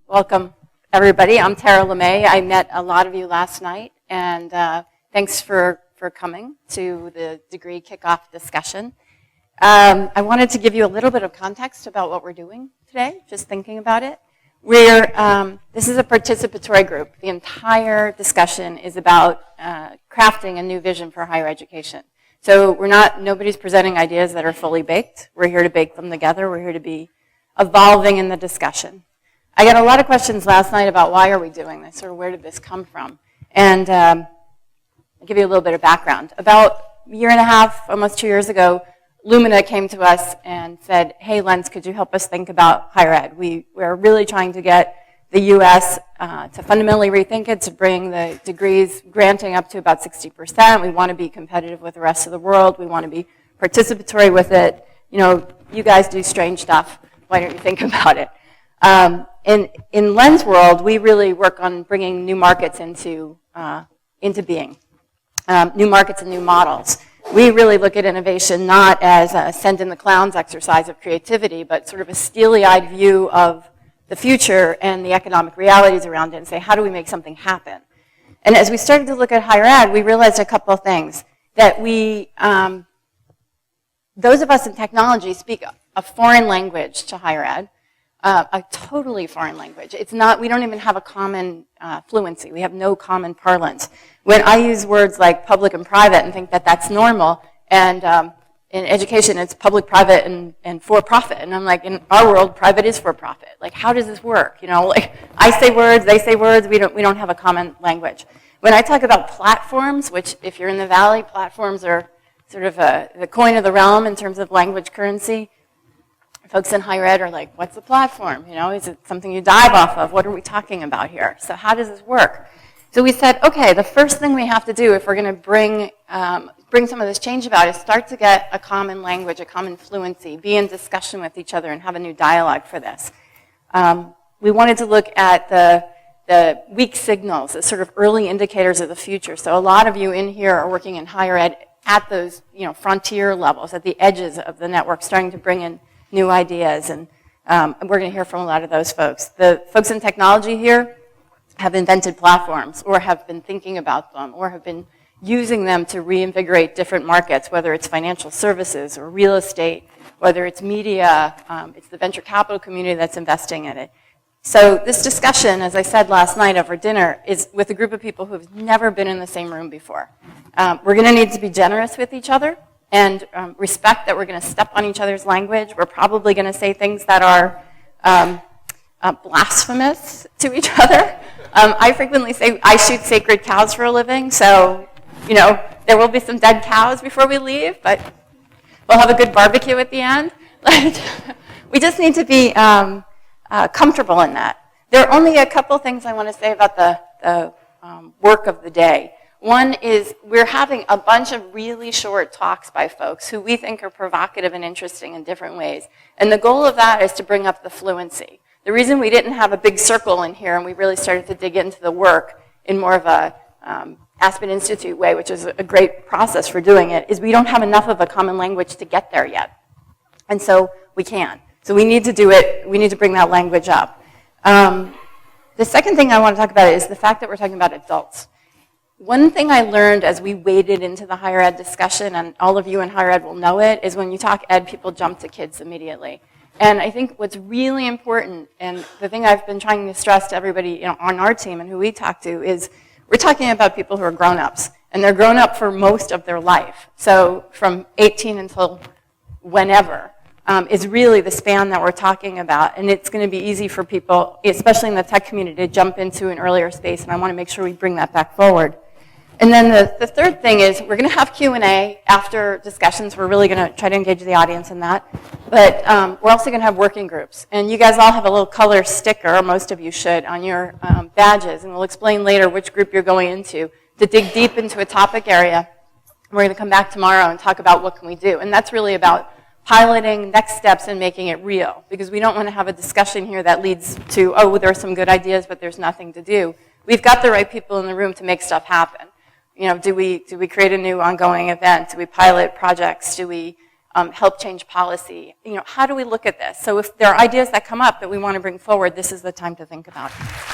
Welcome, everybody. I'm Tara Lemméy. I met a lot of you last night, and thanks for coming to the degree kickoff discussion. I wanted to give you a little bit of context about what we're doing today, just thinking about it. This is a participatory group. The entire discussion is about crafting a new vision for higher education. So nobody's presenting ideas that are fully baked. We're here to bake them together. We're here to be evolving in the discussion. I got a lot of questions last night about why are we doing this, or where did this come from? And I'll give you a little bit of background. About a year and a half, almost 2 years ago, Lumina came to us and said, hey, Lens, could you help us think about higher ed? We're really trying to get the US to fundamentally rethink it, to bring the degrees granting up to about 60%. We want to be competitive with the rest of the world. We want to be participatory with it. You know, you guys do strange stuff. Why don't you think about it? In Lens world, we really work on bringing new markets into being, new markets and new models. We really look at innovation not as a send in the clowns exercise of creativity, but sort of a steely-eyed view of the future and the economic realities around it and say, how do we make something happen? And as we started to look at higher ed, we realized a couple of things. That those of us in technology speak a foreign language to higher ed. A totally foreign language. We don't even have a common fluency. We have no common parlance. When I use words like public and private and think that that's normal, and in education it's public, private, and for-profit, and I'm like, in our world, private is for-profit. Like, how does this work? You know, like, I say words, they say words, we don't have a common language. When I talk about platforms, which if you're in the Valley, platforms are sort of the coin of the realm in terms of language currency. Folks in higher ed are like, what's the platform? You know, is it something you dive off of? What are we talking about here? So how does this work? So we said, okay, the first thing we have to do if we're going to bring some of this change about is start to get a common language, a common fluency, be in discussion with each other and have a new dialogue for this. We wanted to look at the weak signals, the sort of early indicators of the future. So a lot of you in here are working in higher ed at those, you know, frontier levels, at the edges of the network, starting to bring in new ideas, and we're going to hear from a lot of those folks. The folks in technology here have invented platforms, or have been thinking about them, or have been using them to reinvigorate different markets, whether it's financial services or real estate, whether it's media, it's the venture capital community that's investing in it. So this discussion, as I said last night over dinner, is with a group of people who have never been in the same room before. We're going to need to be generous with each other, and respect that we're going to step on each other's language. We're probably going to say things that are blasphemous to each other. I frequently say I shoot sacred cows for a living, so you know there will be some dead cows before we leave, but we'll have a good barbecue at the end. We just need to be comfortable in that. There are only a couple things I want to say about the work of the day. One is we're having a bunch of really short talks by folks who we think are provocative and interesting in different ways. And the goal of that is to bring up the fluency. The reason we didn't have a big circle in here and we really started to dig into the work in more of a Aspen Institute way, which is a great process for doing it, is we don't have enough of a common language to get there yet. And so we can. So we need to do it. We need to bring that language up. The second thing I want to talk about is the fact that we're talking about adults. One thing I learned as we waded into the higher ed discussion, and all of you in higher ed will know it, is when you talk ed, people jump to kids immediately. And I think what's really important, and the thing I've been trying to stress to everybody on our team and who we talk to, is we're talking about people who are grown-ups. And they're grown up for most of their life. So from 18 until whenever is really the span that we're talking about. And it's going to be easy for people, especially in the tech community, to jump into an earlier space. And I want to make sure we bring that back forward. And then the third thing is we're going to have Q&A after discussions. We're really going to try to engage the audience in that. But we're also going to have working groups. And you guys all have a little color sticker, or most of you should, on your badges. And we'll explain later which group you're going into to dig deep into a topic area. We're going to come back tomorrow and talk about what can we do. And that's really about piloting next steps and making it real, because we don't want to have a discussion here that leads to, oh, there are some good ideas, but there's nothing to do. We've got the right people in the room to make stuff happen. You know, do we create a new ongoing event? Do we pilot projects? Do we help change policy? You know, how do we look at this? So if there are ideas that come up that we want to bring forward, this is the time to think about it.